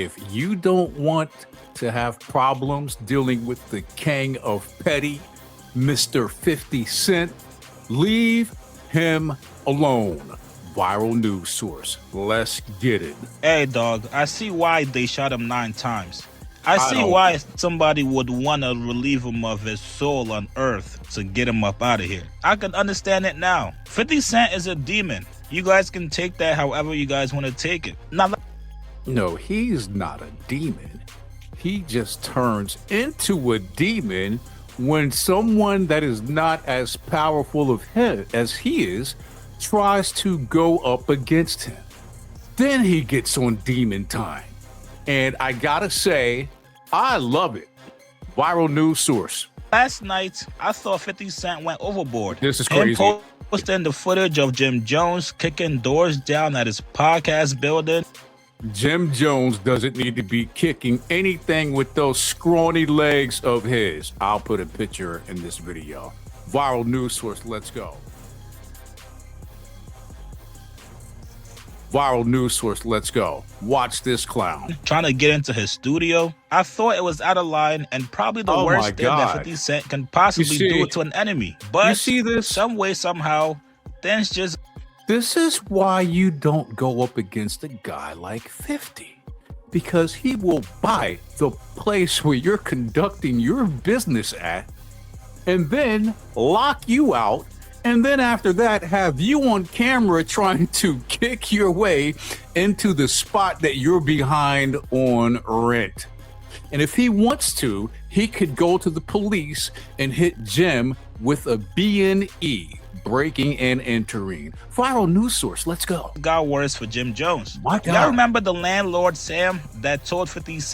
if you don't want to have problems dealing with the king of petty, Mr. 50 Cent, leave him alone. Viral news source. Let's get it. Hey, dog, I see why they shot him 9 times. I see why somebody would want to relieve him of his soul on earth to get him up out of here. I can understand it now. 50 Cent is a demon. You guys can take that however you guys want to take it. Now, no, he's not a demon. He just turns into a demon when someone that is not as powerful of him as he is tries to go up against him. Then he gets on demon time. And I gotta say, I love it. Viral news source. last night, I thought 50 Cent went overboard. This is crazy. Him posting the footage of Jim Jones kicking doors down at his podcast building. Jim Jones doesn't need to be kicking anything with those scrawny legs of his. I'll put a picture in this video. Viral news source, let's go. Viral news source, let's go. Watch this clown. Trying to get into his studio. I thought it was out of line and probably the worst thing that 50 Cent can possibly do to an enemy. But you see this? Some way, somehow, things just... This is why you don't go up against a guy like 50. Because he will buy the place where you're conducting your business at and then lock you out. And then after that, have you on camera trying to kick your way into the spot that you're behind on rent. And if he wants to, he could go to the police and hit Jim with a B&E, breaking and entering. Viral news source, let's go. Got worse for Jim Jones. My God. Y'all remember the landlord Sam that told 50 Cent